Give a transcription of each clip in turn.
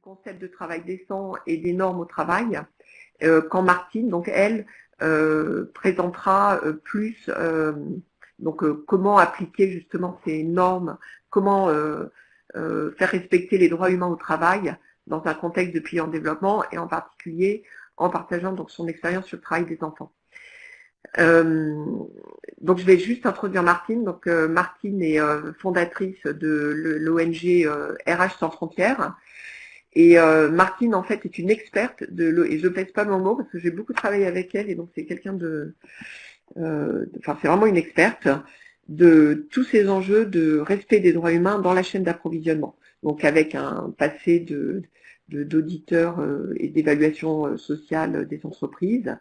concept de travail décent et des normes au travail, quand Martine, donc elle, présentera plus comment appliquer justement ces normes, comment faire respecter les droits humains au travail dans un contexte de pays en développement et en particulier en partageant donc son expérience sur le travail des enfants. Donc je vais juste introduire Martine. Donc Martine est fondatrice de l'ONG RH Sans Frontières. Et Martine en fait est une experte et je pèse pas mon mot parce que j'ai beaucoup travaillé avec elle et donc c'est quelqu'un c'est vraiment une experte de tous ces enjeux de respect des droits humains dans la chaîne d'approvisionnement. Donc avec un passé d'auditeurs et d'évaluation sociale des entreprises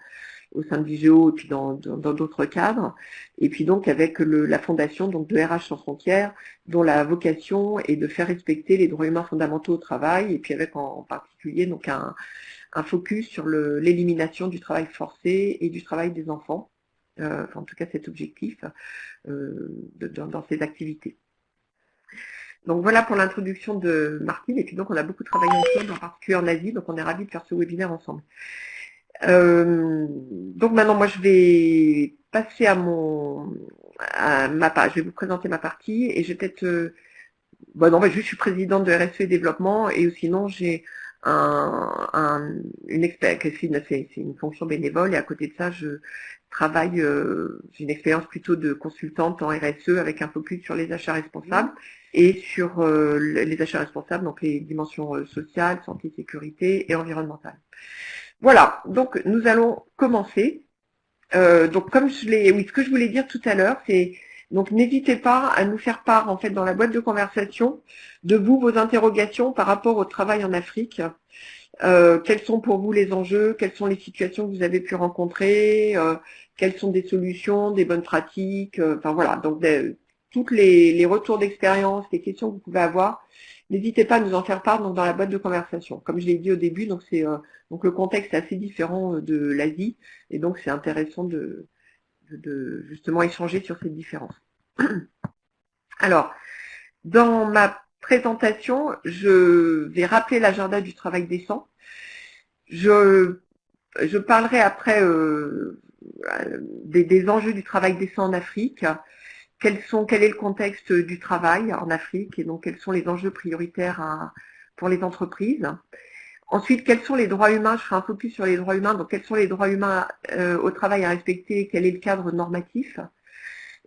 au sein de Vigéo et puis dans d'autres cadres, et puis donc avec la fondation donc de RH Sans Frontières, dont la vocation est de faire respecter les droits humains fondamentaux au travail, et puis avec en particulier donc un focus sur l'élimination du travail forcé et du travail des enfants, en tout cas cet objectif dans ces activités. Donc voilà pour l'introduction de Martine, et puis donc on a beaucoup travaillé ensemble, en particulier en Asie, donc on est ravis de faire ce webinaire ensemble. Donc maintenant moi je vais passer à ma page, je vais vous présenter ma partie et je vais peut-être je suis présidente de RSE et développement et sinon j'ai une expérience, c'est une fonction bénévole et à côté de ça je travaille, j'ai une expérience plutôt de consultante en RSE avec un focus sur les achats responsables et sur les achats responsables, donc les dimensions sociales, santé, sécurité et environnementales. Voilà, donc nous allons commencer. Donc comme ce que je voulais dire tout à l'heure, c'est donc n'hésitez pas à nous faire part en fait dans la boîte de conversation de vos interrogations par rapport au travail en Afrique. Quels sont pour vous les enjeux, quelles sont les situations que vous avez pu rencontrer, quelles sont des solutions, des bonnes pratiques, enfin voilà, donc toutes les retours d'expérience, les questions que vous pouvez avoir. N'hésitez pas à nous en faire part donc, dans la boîte de conversation. Comme je l'ai dit au début, donc c'est donc le contexte est assez différent de l'Asie et donc c'est intéressant de justement échanger sur ces différences. Alors, dans ma présentation, je vais rappeler l'agenda du travail décent. Je parlerai après des enjeux du travail décent en Afrique. Quel est le contexte du travail en Afrique et donc quels sont les enjeux prioritaires pour les entreprises. Ensuite, quels sont les droits humains, je ferai un focus sur les droits humains, donc quels sont les droits humains au travail à respecter, quel est le cadre normatif.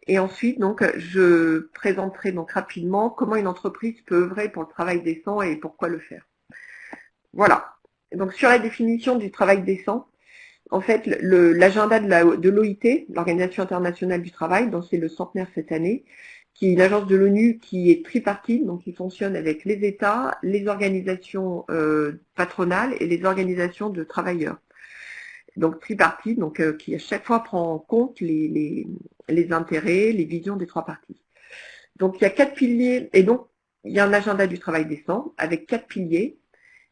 Et ensuite, donc, je présenterai donc rapidement comment une entreprise peut œuvrer pour le travail décent et pourquoi le faire. Voilà. Donc sur la définition du travail décent, en fait, l'agenda de l'OIT, l'Organisation internationale du travail, dont c'est le centenaire cette année, qui est une agence de l'ONU qui est tripartite, donc qui fonctionne avec les États, les organisations patronales et les organisations de travailleurs. Donc tripartite, donc qui à chaque fois prend en compte les intérêts, les visions des trois parties. Donc il y a 4 piliers, et donc il y a un agenda du travail décent avec 4 piliers.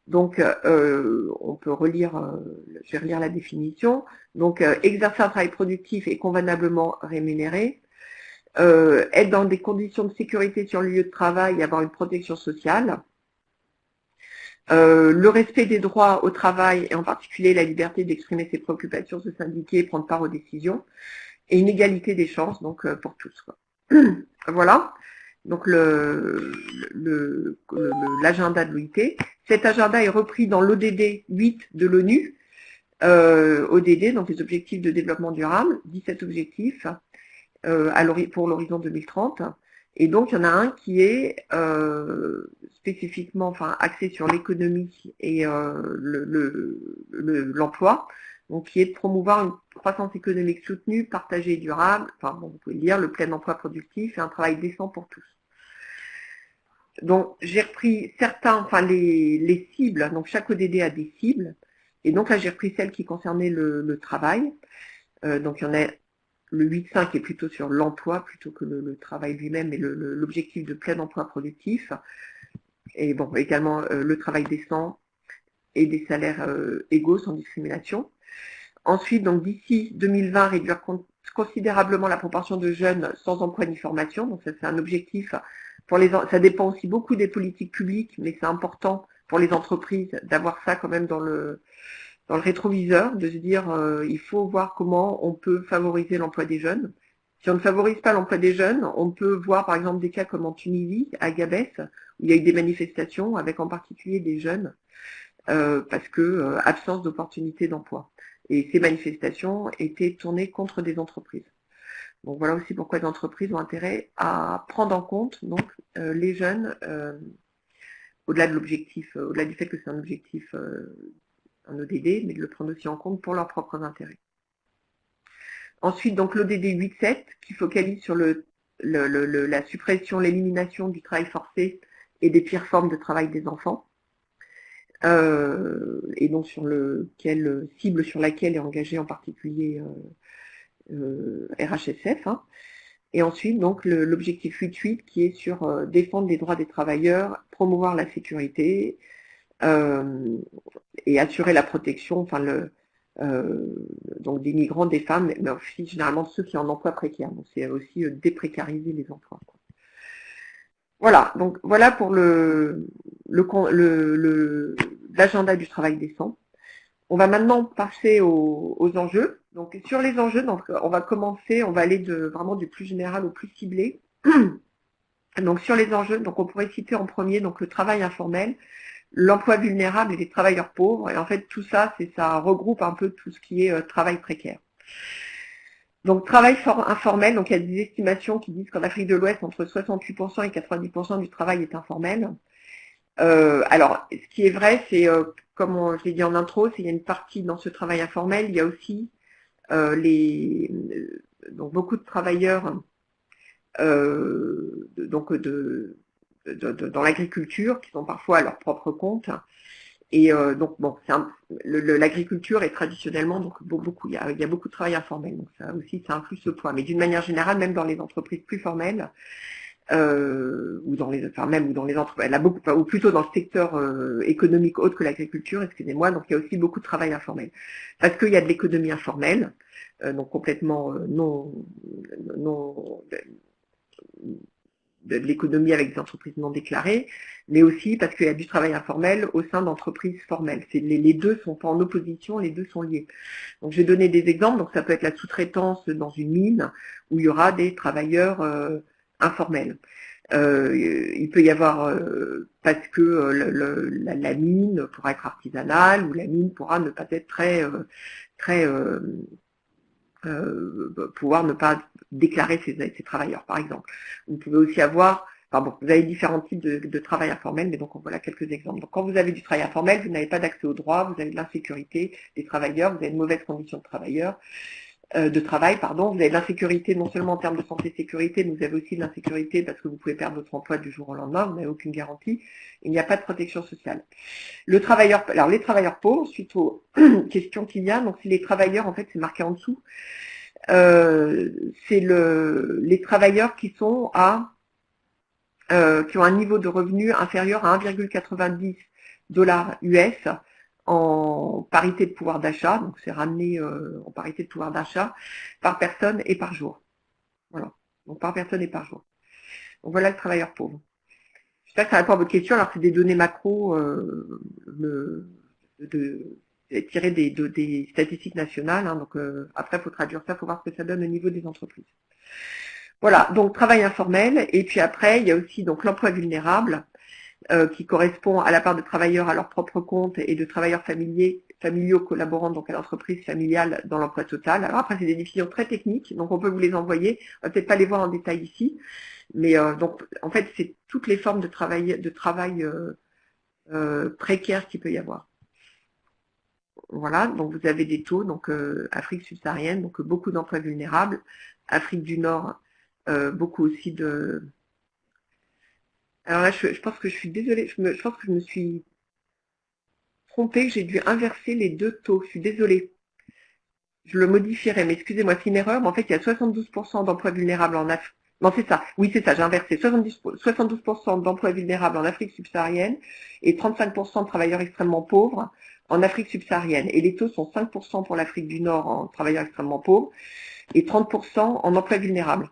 Donc, on peut relire, je vais relire la définition. Donc, exercer un travail productif et convenablement rémunéré, être dans des conditions de sécurité sur le lieu de travail et avoir une protection sociale, le respect des droits au travail et en particulier la liberté d'exprimer ses préoccupations, se syndiquer et prendre part aux décisions, et une égalité des chances donc pour tous, quoi. Voilà. Donc l'agenda de l'OIT. Cet agenda est repris dans l'ODD 8 de l'ONU, ODD, donc les objectifs de développement durable, 17 objectifs pour l'horizon 2030. Et donc il y en a un qui est spécifiquement axé sur l'économie et l'emploi, donc qui est de promouvoir une croissance économique soutenue, partagée et durable, vous pouvez lire, le plein emploi productif et un travail décent pour tous. Donc j'ai repris les cibles, donc chaque ODD a des cibles, et donc là j'ai repris celles qui concernaient le travail, donc il y en a le 8.5 qui est plutôt sur l'emploi plutôt que le travail lui-même et l'objectif de plein emploi productif, et bon également le travail décent et des salaires égaux sans discrimination. Ensuite, donc d'ici 2020, réduire considérablement la proportion de jeunes sans emploi ni formation, donc ça c'est un objectif. Ça dépend aussi beaucoup des politiques publiques, mais c'est important pour les entreprises d'avoir ça quand même dans le rétroviseur, de se dire il faut voir comment on peut favoriser l'emploi des jeunes. Si on ne favorise pas l'emploi des jeunes, on peut voir par exemple des cas comme en Tunisie, à Gabès, où il y a eu des manifestations avec en particulier des jeunes, parce que absence d'opportunités d'emploi. Et ces manifestations étaient tournées contre des entreprises. Donc voilà aussi pourquoi les entreprises ont intérêt à prendre en compte donc les jeunes, au-delà de l'objectif, au-delà du fait que c'est un objectif, un ODD, mais de le prendre aussi en compte pour leurs propres intérêts. Ensuite, donc l'ODD 8.7 qui focalise sur la suppression, l'élimination du travail forcé et des pires formes de travail des enfants. Et donc sur cible sur laquelle est engagé en particulier RHSF. Hein. Et ensuite, donc l'objectif 8.8 qui est sur défendre les droits des travailleurs, promouvoir la sécurité et assurer la protection, enfin donc des migrants, des femmes, mais aussi généralement ceux qui ont un emploi précaire. Donc c'est aussi déprécariser les emplois. Quoi. Voilà, donc voilà pour l'agenda du travail décent. On va maintenant passer aux enjeux. Donc sur les enjeux, donc on va aller vraiment du plus général au plus ciblé. Donc sur les enjeux, donc on pourrait citer en premier donc le travail informel, l'emploi vulnérable et les travailleurs pauvres. Et en fait tout ça, ça regroupe un peu tout ce qui est travail précaire. Donc travail informel, donc il y a des estimations qui disent qu'en Afrique de l'Ouest, entre 68% et 90% du travail est informel. Alors, ce qui est vrai, c'est, comme je l'ai dit en intro, c'est qu'il y a une partie dans ce travail informel, il y a aussi donc beaucoup de travailleurs dans l'agriculture qui sont parfois à leur propre compte. Et donc bon, l'agriculture est traditionnellement donc il y a beaucoup de travail informel, donc ça aussi ça influe ce point. Mais d'une manière générale, même dans les entreprises plus formelles, ou dans les entreprises, ou plutôt dans le secteur économique autre que l'agriculture, excusez-moi, donc il y a aussi beaucoup de travail informel. Parce qu'il y a de l'économie informelle, donc complètement de l'économie avec des entreprises non déclarées, mais aussi parce qu'il y a du travail informel au sein d'entreprises formelles. Les deux sont pas en opposition, les deux sont liés. Donc je vais donner des exemples, donc ça peut être la sous-traitance dans une mine, où il y aura des travailleurs informels. Il peut y avoir, parce que la mine pourra être artisanale, ou la mine pourra ne pas être pouvoir ne pas déclarer ses travailleurs, par exemple. Vous pouvez aussi avoir, vous avez différents types de travail informel, mais donc voilà quelques exemples. Donc quand vous avez du travail informel, vous n'avez pas d'accès aux droits, vous avez de l'insécurité des travailleurs, vous avez de mauvaises conditions de travail, vous avez de l'insécurité non seulement en termes de santé et sécurité, mais vous avez aussi de l'insécurité parce que vous pouvez perdre votre emploi du jour au lendemain, vous n'avez aucune garantie, il n'y a pas de protection sociale. Les travailleurs pauvres, suite aux questions qu'il y a, donc c'est les travailleurs, en fait c'est marqué en dessous, c'est les travailleurs qui sont qui ont un niveau de revenu inférieur à 1,90 $ US en parité de pouvoir d'achat, donc c'est ramené en parité de pouvoir d'achat par personne et par jour. Voilà, donc par personne et par jour. Donc voilà le travailleur pauvre. J'espère que ça répond à votre question. Alors c'est des données macro tirées des statistiques nationales. Hein, donc après, il faut traduire ça, il faut voir ce que ça donne au niveau des entreprises. Voilà, donc travail informel. Et puis après, il y a aussi donc l'emploi vulnérable, qui correspond à la part de travailleurs à leur propre compte et de travailleurs familiaux collaborant donc à l'entreprise familiale dans l'emploi total. Alors après, c'est des définitions très techniques, donc on peut vous les envoyer. On va peut-être pas les voir en détail ici, mais donc en fait, c'est toutes les formes de travail précaire qu'il peut y avoir. Voilà, donc vous avez des taux, donc Afrique subsaharienne, donc beaucoup d'emplois vulnérables, Afrique du Nord, beaucoup aussi de... Alors là, je pense que je suis désolée, je pense que je me suis trompée, j'ai dû inverser les deux taux, je suis désolée. Je le modifierai, mais excusez-moi, c'est une erreur, mais en fait, il y a 72% d'emplois vulnérables en Afrique. Non, c'est ça, oui, c'est ça, j'ai inversé. 72% d'emplois vulnérables en Afrique subsaharienne et 35% de travailleurs extrêmement pauvres en Afrique subsaharienne. Et les taux sont 5% pour l'Afrique du Nord en travailleurs extrêmement pauvres et 30% en emplois vulnérables.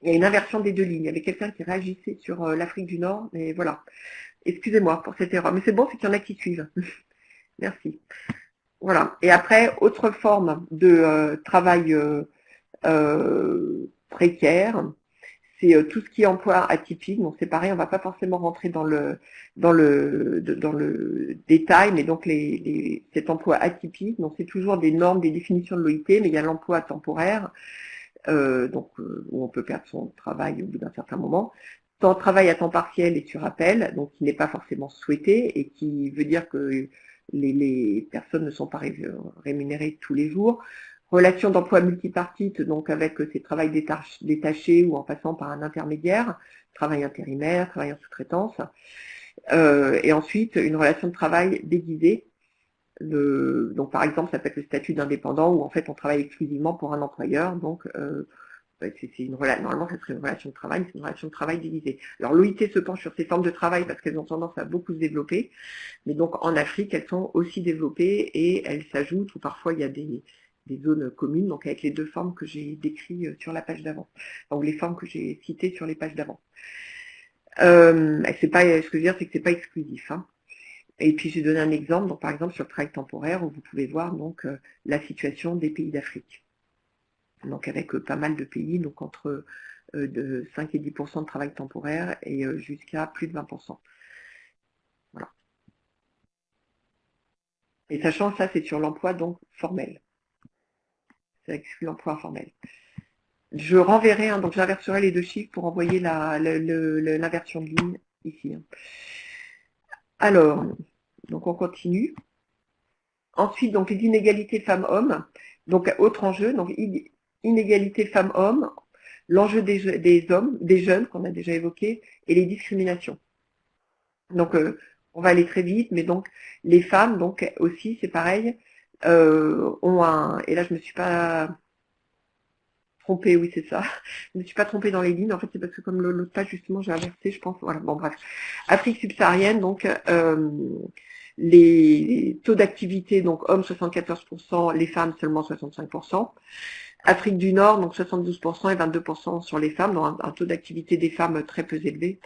Il y a une inversion des deux lignes. Il y avait quelqu'un qui réagissait sur l'Afrique du Nord, mais voilà. Excusez-moi pour cette erreur, mais c'est bon, c'est qu'il y en a qui suivent. Merci. Voilà. Et après, autre forme de travail précaire, c'est tout ce qui est emploi atypique. Donc c'est pareil, on va pas forcément rentrer dans le détail, mais donc cet emploi atypique, donc c'est toujours des normes, des définitions de l'OIT, mais il y a l'emploi temporaire, où on peut perdre son travail au bout d'un certain moment. Travail à temps partiel et sur appel, donc qui n'est pas forcément souhaité et qui veut dire que les personnes ne sont pas rémunérées tous les jours. Relation d'emploi multipartite, donc avec ces travails détachés ou en passant par un intermédiaire, travail intérimaire, travail en sous-traitance. Et ensuite, une relation de travail déguisée. Donc par exemple, ça peut être le statut d'indépendant où en fait on travaille exclusivement pour un employeur, donc normalement ça serait une relation de travail, c'est une relation de travail déguisée. Alors l'OIT se penche sur ces formes de travail parce qu'elles ont tendance à beaucoup se développer, mais donc en Afrique elles sont aussi développées et elles s'ajoutent, ou parfois il y a des zones communes, donc avec les deux formes que j'ai décrites sur la page d'avant, donc les formes que j'ai citées sur les pages d'avant. Ce que je veux dire, c'est que c'est pas exclusif, hein. Et puis j'ai donné un exemple, donc par exemple sur le travail temporaire, où vous pouvez voir donc la situation des pays d'Afrique. Donc avec pas mal de pays, donc entre de 5 et 10% de travail temporaire et jusqu'à plus de 20%. Voilà. Et sachant ça, c'est sur l'emploi donc formel. Ça exclut l'emploi informel. Je renverrai, donc j'inverserai les deux chiffres pour envoyer l'inversion de ligne ici. Alors, donc on continue. Ensuite, donc les inégalités femmes-hommes. Donc autre enjeu, donc inégalité femmes-hommes, l'enjeu des jeunes qu'on a déjà évoqué, et les discriminations. Donc on va aller très vite, mais donc les femmes, donc aussi, c'est pareil, ont et là je me suis pas trompée, oui c'est ça, je me suis pas trompée dans les lignes, en fait c'est parce que comme l'autre page justement j'ai inversé, je pense, voilà, bon bref. Afrique subsaharienne, donc les taux d'activité, donc hommes 74%, les femmes seulement 65%. Afrique du Nord, donc 72% et 22% sur les femmes, donc un taux d'activité des femmes très peu élevé.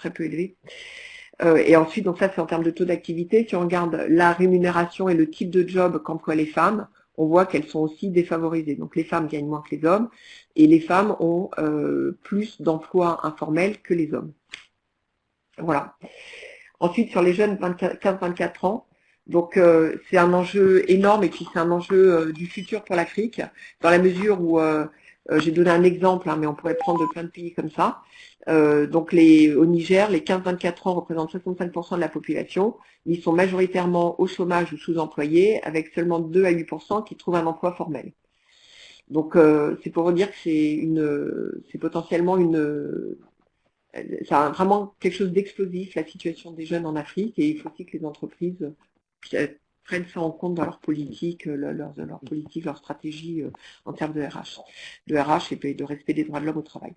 Et ensuite, donc ça c'est en termes de taux d'activité. Si on regarde la rémunération et le type de job qu'emploient les femmes, on voit qu'elles sont aussi défavorisées. Donc les femmes gagnent moins que les hommes et les femmes ont plus d'emplois informels que les hommes. Voilà. Ensuite, sur les jeunes 15-24 ans, donc c'est un enjeu énorme et puis c'est un enjeu du futur pour l'Afrique, dans la mesure où j'ai donné un exemple, hein, mais on pourrait prendre de plein de pays comme ça. Donc au Niger, les 15-24 ans représentent 65% de la population. Ils sont majoritairement au chômage ou sous-employés, avec seulement 2 à 8% qui trouvent un emploi formel. Donc c'est pour vous dire que c'est potentiellement ça a vraiment quelque chose d'explosif, la situation des jeunes en Afrique, et il faut aussi que les entreprises prennent ça en compte dans leur politique, leur stratégie en termes de RH et de respect des droits de l'homme au travail.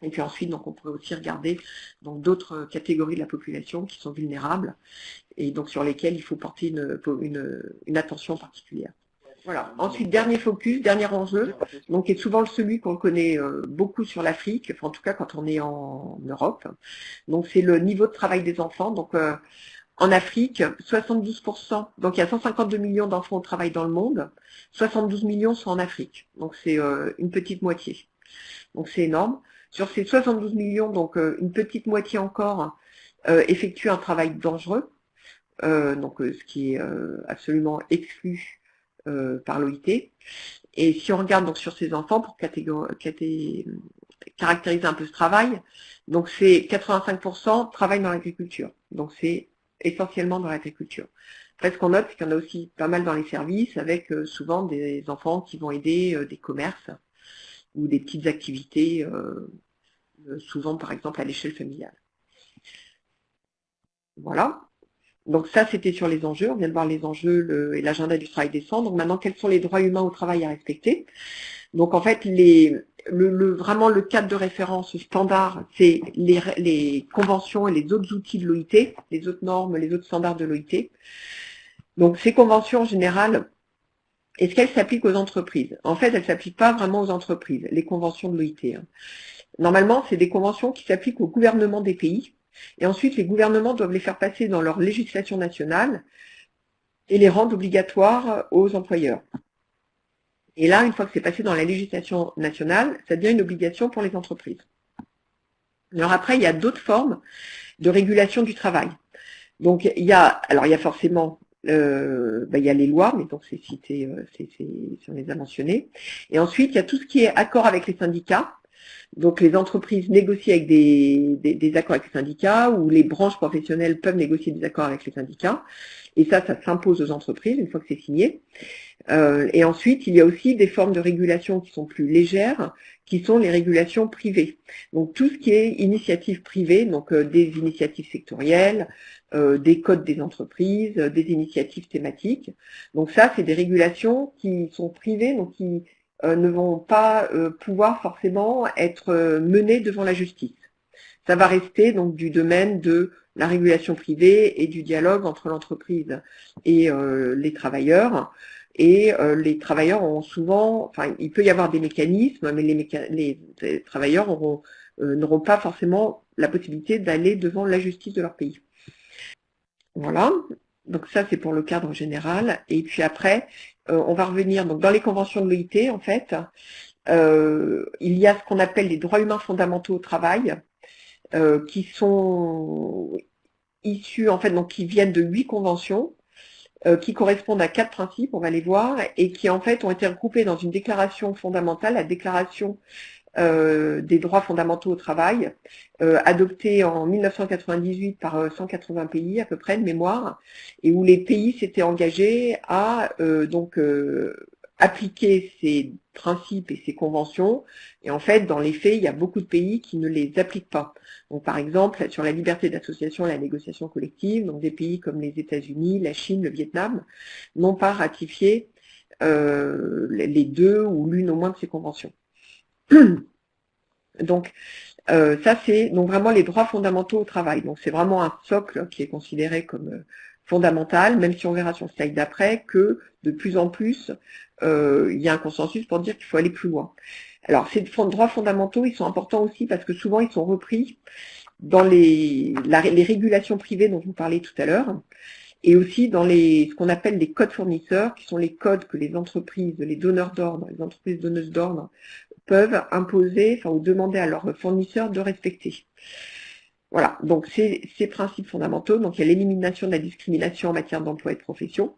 Et puis ensuite, donc, on pourrait aussi regarder d'autres catégories de la population qui sont vulnérables et donc sur lesquelles il faut porter une attention particulière. Voilà. Ensuite, dernier enjeu, donc qui est souvent celui qu'on connaît beaucoup sur l'Afrique, enfin, en tout cas quand on est en Europe. Donc c'est le niveau de travail des enfants. Donc en Afrique, 72%, donc il y a 152 millions d'enfants au travail dans le monde, 72 millions sont en Afrique. Donc c'est une petite moitié. Donc c'est énorme. Sur ces 72 millions, donc une petite moitié encore effectue un travail dangereux, ce qui est absolument exclu par l'OIT. Et si on regarde donc sur ces enfants pour caractériser un peu ce travail, donc c'est 85% travail dans l'agriculture. Donc c'est essentiellement dans l'agriculture. Après, ce qu'on note, c'est qu'il y en a aussi pas mal dans les services, avec souvent des enfants qui vont aider des commerces ou des petites activités, souvent par exemple à l'échelle familiale. Voilà. Donc ça, c'était sur les enjeux. On vient de voir les enjeux et l'agenda du travail décent. Donc maintenant, quels sont les droits humains au travail à respecter? Donc en fait, vraiment le cadre de référence standard, c'est les conventions et les autres outils de l'OIT, les autres normes, les autres standards de l'OIT. Donc ces conventions en général, est-ce qu'elles s'appliquent aux entreprises? En fait, elles ne s'appliquent pas vraiment aux entreprises, les conventions de l'OIT. Normalement, c'est des conventions qui s'appliquent au gouvernement des pays. Et ensuite, les gouvernements doivent les faire passer dans leur législation nationale et les rendre obligatoires aux employeurs. Et là, une fois que c'est passé dans la législation nationale, ça devient une obligation pour les entreprises. Alors après, il y a d'autres formes de régulation du travail. Donc il y a forcément il y a les lois, mais donc c'est cité, on les a mentionnés. Et ensuite, il y a tout ce qui est accord avec les syndicats. Donc les entreprises négocient avec des accords avec les syndicats, ou les branches professionnelles peuvent négocier des accords avec les syndicats. Et ça s'impose aux entreprises une fois que c'est signé. Et ensuite, il y a aussi des formes de régulation qui sont plus légères, qui sont les régulations privées. Donc tout ce qui est initiative privée, donc des initiatives sectorielles, des codes des entreprises, des initiatives thématiques. Donc ça, c'est des régulations qui sont privées, donc qui ne vont pas pouvoir forcément être menées devant la justice. Ça va rester donc du domaine de la régulation privée et du dialogue entre l'entreprise et les travailleurs. Et les travailleurs ont souvent, enfin, il peut y avoir des mécanismes, mais les travailleurs n'auront pas forcément la possibilité d'aller devant la justice de leur pays. Voilà, donc ça c'est pour le cadre général. Et puis après, on va revenir donc dans les conventions de l'OIT, en fait, il y a ce qu'on appelle les droits humains fondamentaux au travail, qui sont issus, en fait, donc qui viennent de 8 conventions, qui correspondent à 4 principes, on va les voir, et qui en fait ont été regroupés dans une déclaration fondamentale, la déclaration des droits fondamentaux au travail, adoptée en 1998 par 180 pays à peu près de mémoire, et où les pays s'étaient engagés à appliquer ces principes et ces conventions. Et en fait, dans les faits, il y a beaucoup de pays qui ne les appliquent pas. Donc, par exemple, sur la liberté d'association et la négociation collective, donc des pays comme les États-Unis, la Chine, le Vietnam, n'ont pas ratifié les deux ou l'une au moins de ces conventions. Donc, ça, c'est donc vraiment les droits fondamentaux au travail. Donc, c'est vraiment un socle qui est considéré comme fondamental, même si on verra sur le slide d'après que de plus en plus, il y a un consensus pour dire qu'il faut aller plus loin. Alors, ces droits fondamentaux, ils sont importants aussi parce que souvent, ils sont repris dans les régulations privées dont je vous parlais tout à l'heure, et aussi dans ce qu'on appelle les codes fournisseurs, qui sont les codes que les entreprises, les donneurs d'ordre, les entreprises donneuses d'ordre, peuvent imposer, enfin, ou demander à leurs fournisseurs de respecter. Voilà, donc ces principes fondamentaux, donc il y a l'élimination de la discrimination en matière d'emploi et de profession,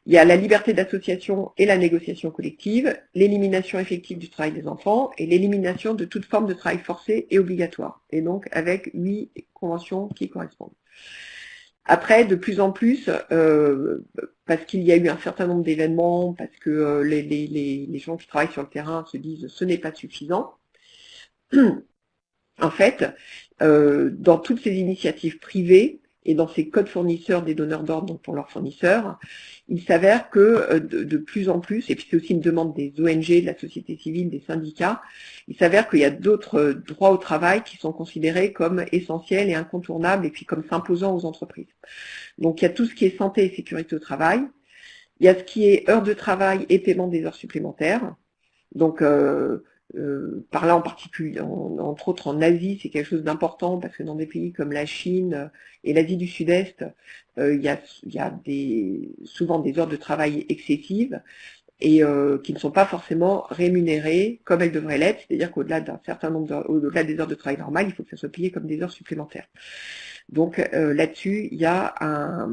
il y a la liberté d'association et la négociation collective, l'élimination effective du travail des enfants et l'élimination de toute forme de travail forcé et obligatoire, et donc avec 8 conventions qui correspondent. Après, de plus en plus, parce qu'il y a eu un certain nombre d'événements, parce que les gens qui travaillent sur le terrain se disent ce n'est pas suffisant, en fait, dans toutes ces initiatives privées et dans ces codes fournisseurs des donneurs d'ordre donc pour leurs fournisseurs, il s'avère que de plus en plus, et puis c'est aussi une demande des ONG, de la société civile, des syndicats, il s'avère qu'il y a d'autres droits au travail qui sont considérés comme essentiels et incontournables et puis comme s'imposant aux entreprises. Donc il y a tout ce qui est santé et sécurité au travail, il y a ce qui est heures de travail et paiement des heures supplémentaires. Donc par là en particulier, entre autres en Asie, c'est quelque chose d'important parce que dans des pays comme la Chine et l'Asie du Sud-Est, il y a souvent des heures de travail excessives et qui ne sont pas forcément rémunérées comme elles devraient l'être, c'est-à-dire qu'au-delà d'un certain nombre au-delà des heures de travail normales, il faut que ça soit payé comme des heures supplémentaires. Donc là-dessus, il y a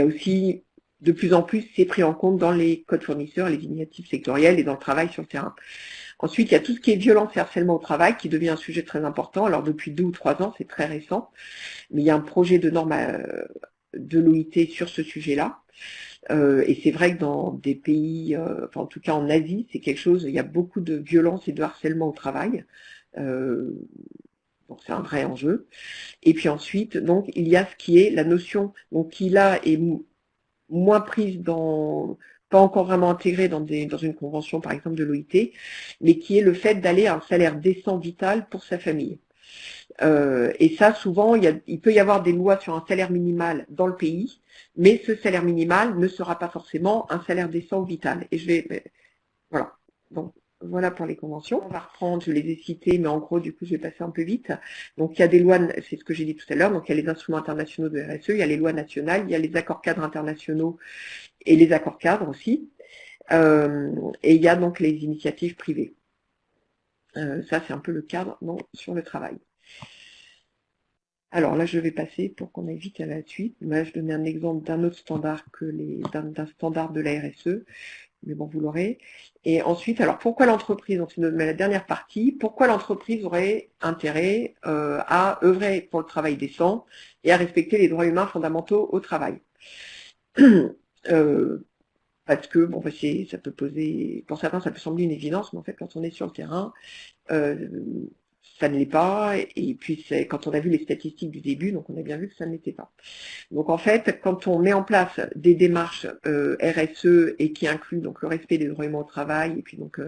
aussi de plus en plus, c'est pris en compte dans les codes fournisseurs, les initiatives sectorielles et dans le travail sur le terrain. Ensuite, il y a tout ce qui est violence et harcèlement au travail qui devient un sujet très important. Alors depuis 2 ou 3 ans, c'est très récent, mais il y a un projet de norme de l'OIT sur ce sujet-là. Et c'est vrai que dans des pays, enfin en tout cas en Asie, c'est quelque chose, il y a beaucoup de violence et de harcèlement au travail. Donc c'est un vrai enjeu. Et puis ensuite, donc il y a ce qui est la notion, donc qui là est moins prise pas encore vraiment intégrée dans une convention par exemple de l'OIT, mais qui est le fait d'aller à un salaire décent vital pour sa famille. Et ça, souvent, il peut y avoir des lois sur un salaire minimal dans le pays, mais ce salaire minimal ne sera pas forcément un salaire décent ou vital. Et voilà. Donc, Voilà pour les conventions. On va reprendre, je les ai citées, mais en gros, du coup, je vais passer un peu vite. Donc, il y a des lois, c'est ce que j'ai dit tout à l'heure, donc il y a les instruments internationaux de RSE, il y a les lois nationales, il y a les accords cadres internationaux et les accords cadres aussi. Et il y a donc les initiatives privées. Ça, c'est un peu le cadre sur le travail. Alors là, je vais passer pour qu'on aille vite à la suite. Là, je donnais un exemple d'un autre standard d'un standard de la RSE, mais bon, vous l'aurez. Et ensuite, alors pourquoi l'entreprise, donc c'est la dernière partie, pourquoi l'entreprise aurait intérêt à œuvrer pour le travail décent et à respecter les droits humains fondamentaux au travail. Parce que bon, ça peut poser, pour certains, ça peut sembler une évidence, mais en fait, quand on est sur le terrain, ça ne l'est pas. Et puis, quand on a vu les statistiques du début, donc on a bien vu que ça ne l'était pas. Donc en fait, quand on met en place des démarches RSE et qui incluent donc le respect des droits humains au travail et puis donc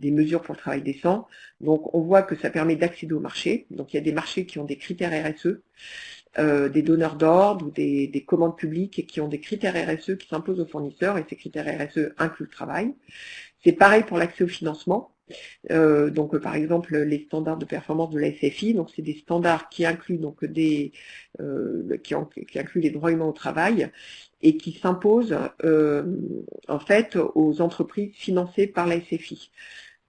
des mesures pour le travail décent, donc on voit que ça permet d'accéder au marché. Donc il y a des marchés qui ont des critères RSE, des donneurs d'ordre ou des commandes publiques qui ont des critères RSE qui s'imposent aux fournisseurs et ces critères RSE incluent le travail. C'est pareil pour l'accès au financement. Donc par exemple les standards de performance de la SFI, donc c'est des standards qui incluent donc qui incluent les droits humains au travail et qui s'imposent en fait aux entreprises financées par la SFI.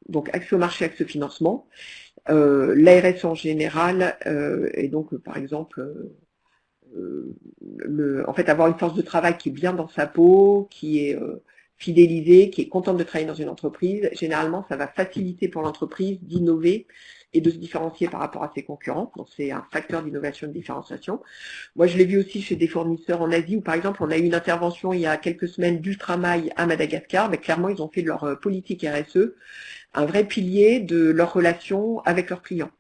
Donc accès au marché, accès au financement, l'ARS en général, et donc par exemple en fait avoir une force de travail qui est bien dans sa peau, qui est fidélisée, qui est contente de travailler dans une entreprise, généralement ça va faciliter pour l'entreprise d'innover et de se différencier par rapport à ses concurrents. Donc c'est un facteur d'innovation et de différenciation. Moi je l'ai vu aussi chez des fournisseurs en Asie où par exemple on a eu une intervention il y a quelques semaines d'Ultramail à Madagascar, mais clairement ils ont fait de leur politique RSE un vrai pilier de leur relation avec leurs clients.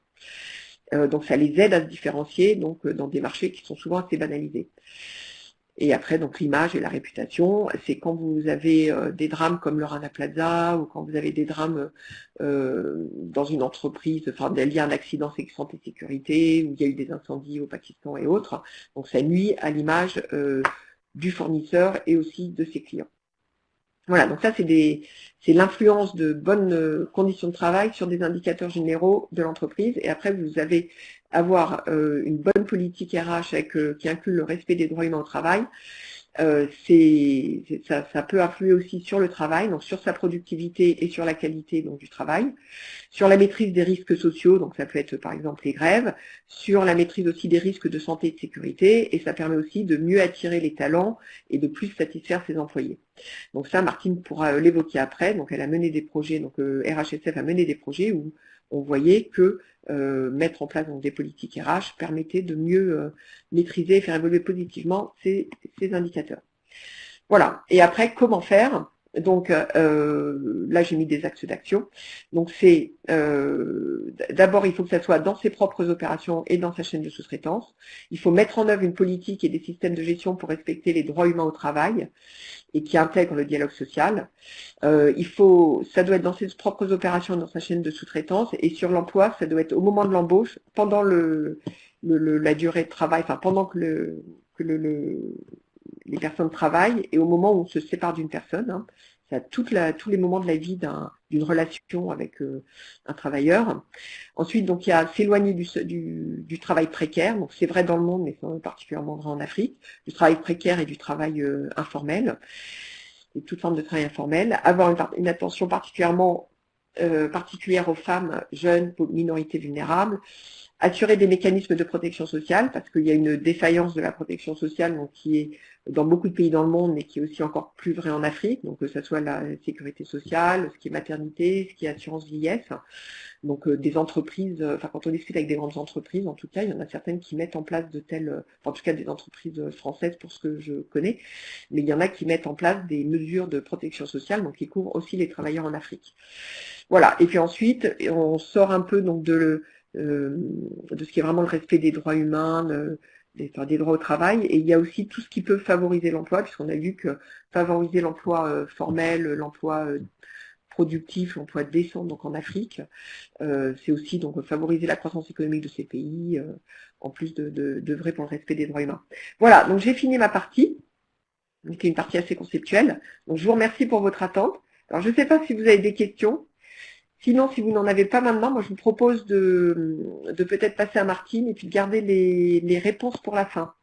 Donc ça les aide à se différencier donc, dans des marchés qui sont souvent assez banalisés. Et après, donc l'image et la réputation, c'est quand vous avez des drames comme le Rana Plaza ou quand vous avez des drames dans une entreprise, enfin il y a un accident santé sécurité, ou il y a eu des incendies au Pakistan et autres. Donc ça nuit à l'image du fournisseur et aussi de ses clients. Voilà, donc ça c'est l'influence de bonnes conditions de travail sur des indicateurs généraux de l'entreprise. Et après, vous avez avoir une bonne politique RH qui inclut le respect des droits humains au travail. Ça peut influer aussi sur le travail, donc sur sa productivité et sur la qualité donc, du travail, sur la maîtrise des risques sociaux, donc ça peut être par exemple les grèves, sur la maîtrise aussi des risques de santé et de sécurité, et ça permet aussi de mieux attirer les talents et de plus satisfaire ses employés. Donc ça, Martine pourra l'évoquer après, donc elle a mené des projets, donc RHSF a mené des projets où on voyait que mettre en place donc, des politiques RH permettait de mieux maîtriser et faire évoluer positivement ces indicateurs. Voilà. Et après, comment faire? Donc là, j'ai mis des axes d'action. Donc c'est d'abord, il faut que ça soit dans ses propres opérations et dans sa chaîne de sous-traitance. Il faut mettre en œuvre une politique et des systèmes de gestion pour respecter les droits humains au travail et qui intègrent le dialogue social. Ça doit être dans ses propres opérations, dans sa chaîne de sous-traitance, et sur l'emploi, ça doit être au moment de l'embauche, pendant la durée de travail, enfin pendant que les personnes travaillent et au moment où on se sépare d'une personne. Hein, ça tous les moments de la vie d'une relation avec un travailleur. Ensuite, donc il y a s'éloigner du travail précaire. Donc c'est vrai dans le monde, mais c'est particulièrement vrai en Afrique, du travail précaire et du travail informel, et toute forme de travail informel. Avoir une attention particulière aux femmes jeunes, aux minorités vulnérables. Assurer des mécanismes de protection sociale, parce qu'il y a une défaillance de la protection sociale donc, qui est dans beaucoup de pays dans le monde, mais qui est aussi encore plus vrai en Afrique, donc que ce soit la sécurité sociale, ce qui est maternité, ce qui est assurance vieillesse. Donc des entreprises, enfin quand on discute avec des grandes entreprises, en tout cas, il y en a certaines qui mettent en place en tout cas des entreprises françaises pour ce que je connais, mais il y en a qui mettent en place des mesures de protection sociale, donc qui couvrent aussi les travailleurs en Afrique. Voilà, et puis ensuite, on sort un peu donc de ce qui est vraiment le respect des droits humains, des droits au travail, et il y a aussi tout ce qui peut favoriser l'emploi, puisqu'on a vu que favoriser l'emploi formel, l'emploi productif, l'emploi décent donc en Afrique, c'est aussi donc favoriser la croissance économique de ces pays, en plus d'œuvrer pour le respect des droits humains. Voilà, donc j'ai fini ma partie, qui est une partie assez conceptuelle. Donc je vous remercie pour votre attente. Alors je ne sais pas si vous avez des questions. Sinon, si vous n'en avez pas maintenant, moi je vous propose de peut-être passer à Martine et puis de garder les réponses pour la fin.